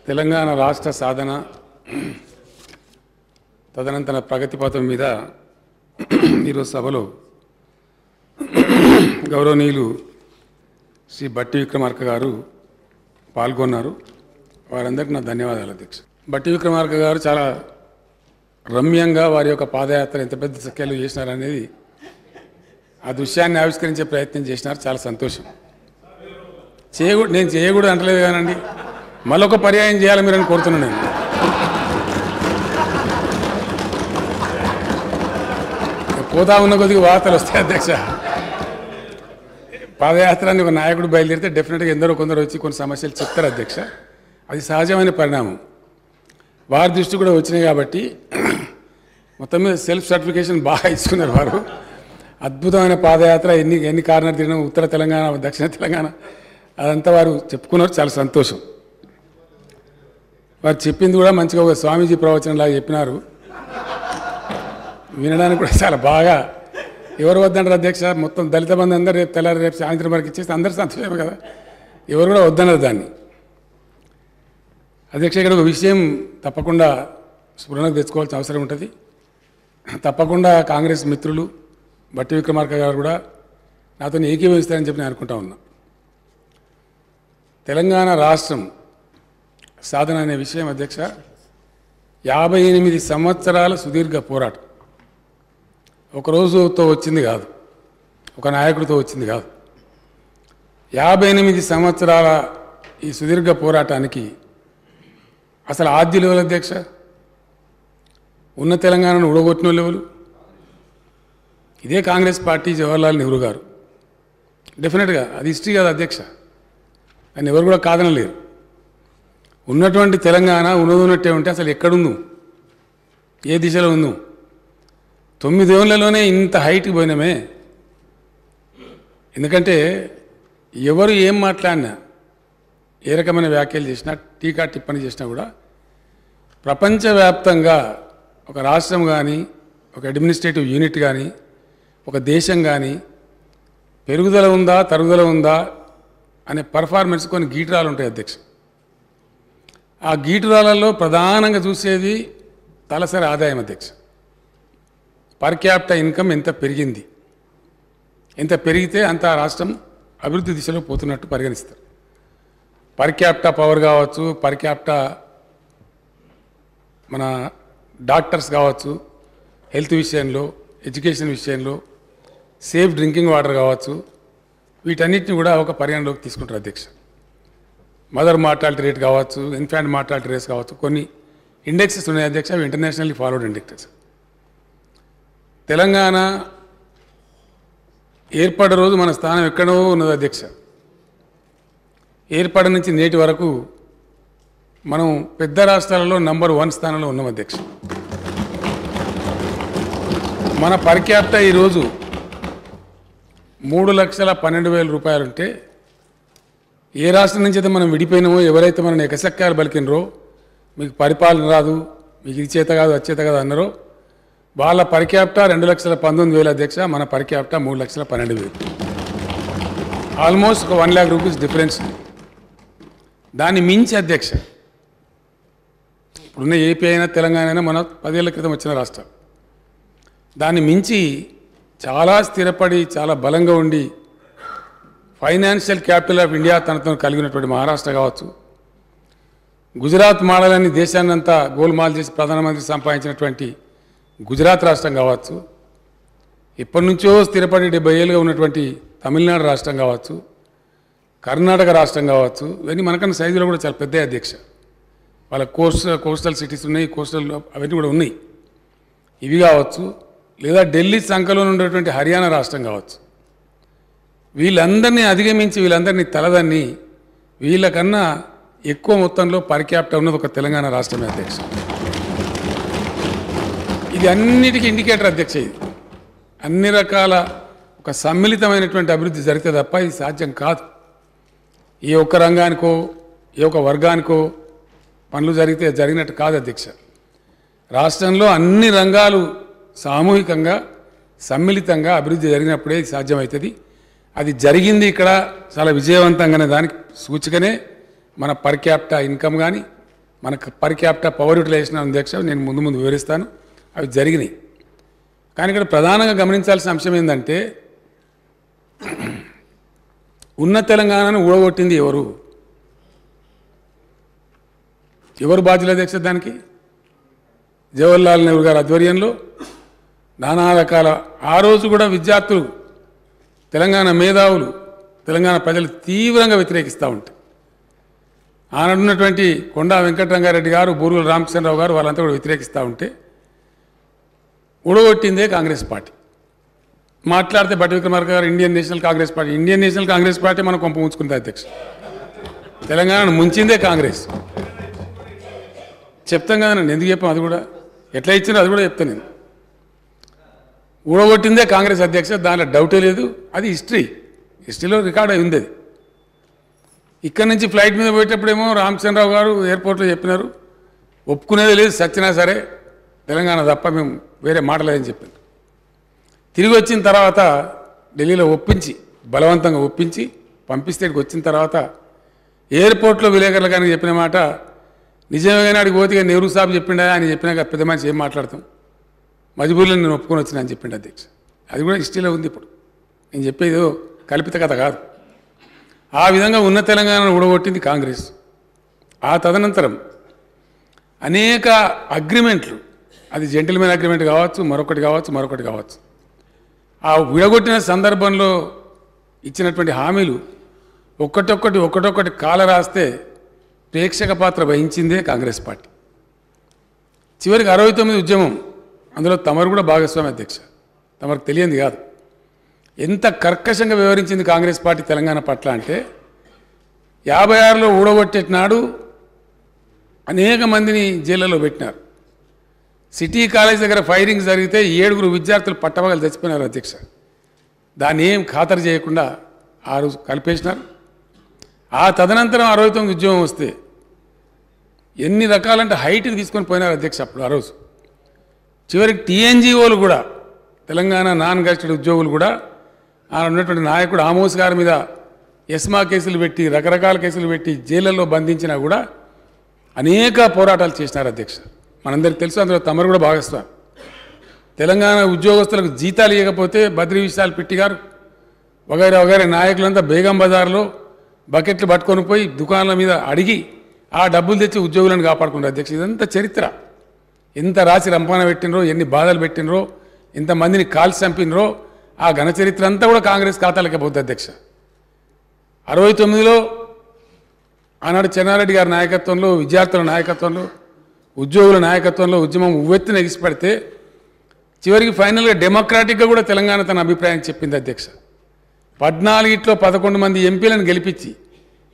తెలంగాణ రాష్ట్ర సాధన తదనంతర ప్రగతి పథం మీద ఈరోజు సభలో గౌరవనీయులు శ్రీ బట్టి విక్రమార్క గారు పాల్గొన్నారు. వారందరికీ నా ధన్యవాదాలు అధ్యక్ష. బట్టి విక్రమార్క గారు చాలా రమ్యంగా వారి యొక్క పాదయాత్ర ఎంత పెద్ద స్కేల్లో చేసినారనేది ఆ దృశ్యాన్ని ఆవిష్కరించే ప్రయత్నం చేసినారు. చాలా సంతోషం. నేను చేయకూడదు అంటలేదు కానండి, మళ్ళొక పర్యాయం చేయాలి మీరని కోరుతున్నాను. నేను పోతా ఉన్న కొద్దిగా వార్తలు వస్తాయి అధ్యక్ష. పాదయాత్రని ఒక నాయకుడు బయలుదేరితే డెఫినెట్గా ఎందరో కొందరు వచ్చి కొన్ని సమస్యలు చెప్తారు అధ్యక్ష. అది సహజమైన పరిణామం. వారి దృష్టి కూడా వచ్చినాయి కాబట్టి మొత్తం మీద సెల్ఫ్ సర్టిఫికేషన్ బాగా ఇచ్చుకున్నారు వారు. అద్భుతమైన పాదయాత్ర, ఎన్ని కారణాలు తిరిగిన ఉత్తర తెలంగాణ, దక్షిణ తెలంగాణ, అదంతా వారు చెప్పుకున్నారు. చాలా సంతోషం. వారు చెప్పింది కూడా మంచిగా ఒక స్వామీజీ ప్రవచనంలాగా చెప్పినారు. వినడానికి కూడా చాలా బాగా. ఎవరు వద్దంటారు అధ్యక్ష? మొత్తం దళిత బంధు అందరూ రేపు తెల్లారి రేపు సాయంత్రం వరకు ఇచ్చేస్తే అందరూ సంతోషమే కదా. ఎవరు కూడా వద్దన్నారు దాన్ని. అధ్యక్ష, ఇక్కడ ఒక విషయం తప్పకుండా స్ఫురణకు తెచ్చుకోవాల్సిన అవసరం ఉంటుంది. తప్పకుండా కాంగ్రెస్ మిత్రులు బట్టి విక్రమార్క గారు కూడా నాతో ఏకీభవిస్తారని చెప్పి నేను అనుకుంటా ఉన్నా. తెలంగాణ రాష్ట్రం సాధన అనే విషయం అధ్యక్ష 58 సంవత్సరాల సుదీర్ఘ పోరాటం. ఒక రోజుతో వచ్చింది కాదు, ఒక నాయకుడితో వచ్చింది కాదు. 58 సంవత్సరాల ఈ సుదీర్ఘ పోరాటానికి అసలు ఆద్యులు ఎవరు అధ్యక్ష? ఉన్న తెలంగాణను ఊడగొట్టిన లెవెలు ఇదే కాంగ్రెస్ పార్టీ, జవహర్లాల్ నెహ్రూ గారు. డెఫినెట్గా అది హిస్టరీ కాదు అధ్యక్ష, అని ఎవరు కూడా కాదనలేరు. ఉన్నటువంటి తెలంగాణ ఉన్నట్టే ఉంటే అసలు ఎక్కడుందు, ఏ దిశలో ఉందు? 9 ఏళ్లలోనే ఇంత హైట్కి పోయినామే. ఎందుకంటే ఎవరు ఏం మాట్లాడినా, ఏ రకమైన వ్యాఖ్యలు చేసినా, టీకా టిప్పణి చేసినా కూడా ప్రపంచవ్యాప్తంగా ఒక రాష్ట్రం కానీ, ఒక అడ్మినిస్ట్రేటివ్ యూనిట్ కానీ, ఒక దేశం కానీ పెరుగుదల ఉందా, తరుగుదల ఉందా అనే పర్ఫార్మెన్స్ కొన్ని గీటురాలు ఉంటాయి అధ్యక్ష. ఆ గీటురాలలో ప్రధానంగా చూసేది తలసరి ఆదాయం అధ్యక్ష. పర్ క్యాపిటల్ ఇన్కమ్ ఎంత పెరిగింది, ఎంత పెరిగితే అంత రాష్ట్రం అభివృద్ధి దిశలో పోతున్నట్టు పరిగణిస్తారు. పర్ క్యాపిటల్ పవర్ కావచ్చు, పర్ క్యాపిటల్ మన డాక్టర్స్ కావచ్చు, హెల్త్ విషయంలో, ఎడ్యుకేషన్ విషయంలో, సేఫ్ డ్రింకింగ్ వాటర్ కావచ్చు, వీటన్నిటిని కూడా ఒక పరిగణలోకి తీసుకుంటారు అధ్యక్ష. మదర్ మార్టాలిటీ రేట్ కావచ్చు, ఇన్ఫాంట్ మార్టాలిటీ రేట్స్ కావచ్చు, కొన్ని ఇండెక్సెస్ ఉన్నాయి అధ్యక్ష. అవి ఇంటర్నేషనల్లీ ఫాలోడ్ ఇండెక్సెస్. తెలంగాణ ఏర్పడే రోజు మన స్థానం ఎక్కడో ఉన్నది అధ్యక్ష. ఏర్పడ నుంచి నేటి వరకు మనం పెద్ద రాష్ట్రాలలో నంబర్ 1 స్థానంలో ఉన్నాం అధ్యక్ష. మన పర్ క్యాపిటల్ ఈరోజు 3,12,000 రూపాయలు ఉంటే, ఏ రాష్ట్రం నుంచి అయితే మనం విడిపోయినామో, ఎవరైతే మనం ఎకసక్కాలు బలికినరో, మీకు పరిపాలన రాదు, మీకు ఇది చేత కాదు, అది చేత కాదు అన్నారో, వాళ్ళ పర్ క్యాపిటల్ 2,19,000 అధ్యక్ష. మన పర్ క్యాపిటల్ 3,12,000. ఆల్మోస్ట్ ఒక 1 lakh రూపీస్ డిఫరెన్స్. దాన్ని మించి అధ్యక్ష ఇప్పుడున్న ఏపీ అయినా తెలంగాణ అయినా మన 10 ఏళ్ల క్రితం వచ్చిన రాష్ట్రం. దాన్ని మించి చాలా స్థిరపడి, చాలా బలంగా ఉండి, ఫైనాన్షియల్ క్యాపిటల్ ఆఫ్ ఇండియా తనతో కలిగినటువంటి మహారాష్ట్ర కావచ్చు, గుజరాత్ మోడల్ అని దేశాన్ని అంతా గోల్మాల్ చేసి ప్రధానమంత్రి సంపాదించినటువంటి గుజరాత్ రాష్ట్రం కావచ్చు, ఇప్పటి నుంచో స్థిరపడి 70 ఏళ్ళుగా ఉన్నటువంటి తమిళనాడు రాష్ట్రం కావచ్చు, కర్ణాటక రాష్ట్రం కావచ్చు, ఇవన్నీ మనకన్నా సైజులో కూడా చాలా పెద్ద అధ్యక్ష. వాళ్ళ కోస్టల్ సిటీస్ ఉన్నాయి, కోస్టల్ అవన్నీ కూడా ఉన్నాయి. ఇవి కావచ్చు, లేదా ఢిల్లీ సంఖలో ఉండేటువంటి హర్యానా రాష్ట్రం కావచ్చు. వీళ్ళందరినీ అధిగమించి, వీళ్ళందరినీ తలదన్ని, వీళ్ళకన్నా ఎక్కువ మొత్తంలో పర్ క్యాపిటల్ ఉన్నది ఒక తెలంగాణ రాష్ట్రమే అధ్యక్ష. ఇది అన్నిటికీ ఇండికేటర్ అధ్యక్ష. ఇది అన్ని రకాల ఒక సమ్మిళితమైనటువంటి అభివృద్ధి జరిగితే తప్ప ఇది సాధ్యం కాదు. ఏ ఒక్క రంగానికో, ఏ ఒక్క వర్గానికో పనులు జరిగినట్టు కాదు అధ్యక్ష. రాష్ట్రంలో అన్ని రంగాలు సామూహికంగా, సమ్మిళితంగా అభివృద్ధి జరిగినప్పుడే ఇది సాధ్యమవుతుంది. అది జరిగింది ఇక్కడ చాలా విజయవంతంగానే. దానికి సూచికనే మన పర్ క్యాపిటల్ ఇన్కమ్ కానీ, మనకు పర్ క్యాపిటల్ పవర్ యూటిలైజేషన్ అధ్యక్ష నేను ముందు వివరిస్తాను. అవి జరిగినాయి. కానీ ఇక్కడ ప్రధానంగా గమనించాల్సిన అంశం ఏంటంటే ఉన్న తెలంగాణను ఊడగొట్టింది ఎవరు బాధ్యులు అధ్యక్ష? దానికి జవహర్లాల్ నెహ్రూ గారి ఆధ్వర్యంలో నానా రకాల ఆ రోజు కూడా విద్యార్థులు, తెలంగాణ మేధావులు, తెలంగాణ ప్రజలు తీవ్రంగా వ్యతిరేకిస్తూ ఉంటారు. ఆనాడున్నటువంటి కొండా వెంకటరంగారెడ్డి గారు, బూరుగుల రామచంద్రరావు గారు వాళ్ళంతా కూడా వ్యతిరేకిస్తూ ఉంటే ఊడగొట్టిందే కాంగ్రెస్ పార్టీ. మాట్లాడితే బట్టి విక్రమార్క గారు ఇండియన్ నేషనల్ కాంగ్రెస్ పార్టీ మనం కొంప ఉంచుకుంది అధ్యక్ష. తెలంగాణను ముంచిందే కాంగ్రెస్. చెప్తాం కదండి, ఎందుకు చెప్పాం? అది కూడా ఎట్లా ఇచ్చినా అది కూడా చెప్తాను నేను. ఊడగొట్టిందే కాంగ్రెస్ అధ్యక్ష, దాంట్లో డౌటే లేదు. అది హిస్టరీలో రికార్డ్ అయి ఉంది. అది ఇక్కడ నుంచి ఫ్లైట్ మీద పోయేటప్పుడేమో రామచంద్రరావు గారు ఎయిర్పోర్ట్లో చెప్పినారు, ఒప్పుకునేది లేదు, సచ్చినా సరే తెలంగాణ తప్ప మేము వేరే మాటలేదని చెప్పారు. తిరిగి వచ్చిన తర్వాత ఢిల్లీలో బలవంతంగా ఒప్పించి పంపిస్తే ఇక్కడికి వచ్చిన తర్వాత ఎయిర్పోర్ట్లో విలేకరులు కానీ చెప్పిన మాట నిజంగానే అడిగి పోతే నెహ్రూ సాబ్ చెప్పిండా అని చెప్పినాక పెద్ద మనిషి ఏం మాట్లాడతాం, మజ్బూర్లో నేను ఒప్పుకొని వచ్చినా అని చెప్పిండు అధ్యక్ష. అది కూడా హిస్టరీలో ఉంది. ఇప్పుడు నేను చెప్పేది కల్పిత కథ కాదు. ఆ విధంగా ఉన్న తెలంగాణను ఊడగొట్టింది కాంగ్రెస్. ఆ తదనంతరం అనేక అగ్రిమెంట్లు, అది జెంటిల్మెన్ అగ్రిమెంట్ కావచ్చు, మరొకటి కావచ్చు, ఆ విడగొట్టిన సందర్భంలో ఇచ్చినటువంటి హామీలు ఒక్కొక్కటి కాల రాస్తే ప్రేక్షక పాత్ర వహించిందే కాంగ్రెస్ పార్టీ. చివరికి 69 ఉద్యమం, అందులో తమరు కూడా భాగస్వామి అధ్యక్ష. తమకు తెలియంది కాదు ఎంత కర్కశంగా వ్యవహరించింది కాంగ్రెస్ పార్టీ తెలంగాణ పట్ల అంటే 56లో ఊడగొట్టేటినాడు అనేక మందిని జైళ్ళలో పెట్టినారు. సిటీ కాలేజ్ దగ్గర ఫైరింగ్ జరిగితే 7 విద్యార్థులు పట్టపగలు చచ్చిపోయినారు అధ్యక్ష. దాన్ని ఏం ఖాతరు చేయకుండా ఆ రోజు కలిపేసినారు. ఆ తదనంతరం 69 ఉద్యమం వస్తే ఎన్ని రకాలంటే హైట్కి తీసుకొని పోయినారు అధ్యక్ష. అప్పుడు ఆ రోజు చివరికి టీఎన్జిఓలు కూడా, తెలంగాణ నాన్ గెజిటెడ్ ఉద్యోగులు కూడా ఆయన ఉన్నటువంటి నాయకుడు ఆమోస్ గారి మీద ఎస్మా కేసులు పెట్టి, రకరకాల కేసులు పెట్టి జైళ్ళల్లో బంధించినా కూడా అనేక పోరాటాలు చేసినారు అధ్యక్ష. మనందరికీ తెలుసు, అందులో తమరు కూడా భాగస్వామి. తెలంగాణ ఉద్యోగస్తులకు జీతాలు ఇవ్వకపోతే బద్రీ విశాల్ పిట్టి గారు వగైరా నాయకులంతా బేగం బజార్లో బకెట్లు పట్టుకొని పోయి దుకాణాల మీద అడిగి ఆ డబ్బులు తెచ్చి ఉద్యోగులను కాపాడుకున్నారు అధ్యక్ష. ఇదంతా చరిత్ర. ఎంత రాసి రంపాన పెట్టినరో, ఎన్ని బాధలు పెట్టినరో, ఎంతమందిని కాల్చి చంపినరో ఆ ఘన చరిత్ర అంతా కూడా కాంగ్రెస్ ఖాతాలకే పోతుంది అధ్యక్ష. 69లో ఆనాడు చెన్నారెడ్డి గారి నాయకత్వంలో, విద్యార్థుల నాయకత్వంలో, ఉద్యోగుల నాయకత్వంలో ఉద్యమం ఉవ్వెత్తున ఎగిసిపడితే చివరికి ఫైనల్గా డెమోక్రాటిక్గా కూడా తెలంగాణ తన అభిప్రాయం చెప్పింది అధ్యక్ష. 14లో 11 మంది ఎంపీలను గెలిపించి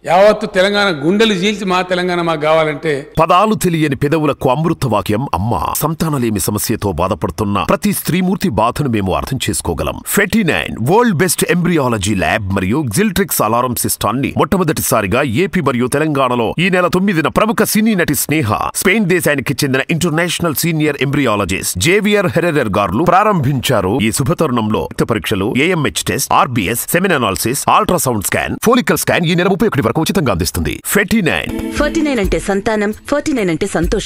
యావత్తు తెలంగాణ గుండెలు చీల్చి మా తెలంగాణ మాకు కావాలంటే, పదాలు తెలియని పెదవులకు అమృత వాక్యం అమ్మ. సంతానలేమి సమస్యతో బాధపడుతున్న ప్రతి స్త్రీమూర్తి బాధను మేము అర్థం చేసుకోగలం. ఫెటినైన్ వరల్డ్ బెస్ట్ ఎంబ్రియాలజీ ల్యాబ్ మరియు జిల్ట్రిక్స్ అలారం సిస్టాన్ని మొట్టమొదటిసారిగా ఏపీ మరియు తెలంగాణలో ఈ నెల 9న ప్రముఖ సినీ నటి స్నేహ, స్పెయిన్ దేశానికి చెందిన international senior embryologist Javier Herrera గారు ప్రారంభించారు. ఈ శుభతరుణంలో రక్త పరీక్షలు, AMH test, RBS, semen analysis, ultrasound scan, follicle scan ఈ నెల 31 వరకు ఉచితంగా అందిస్తుంది. 49 అంటే సంతానం, 49 అంటే సంతోషం.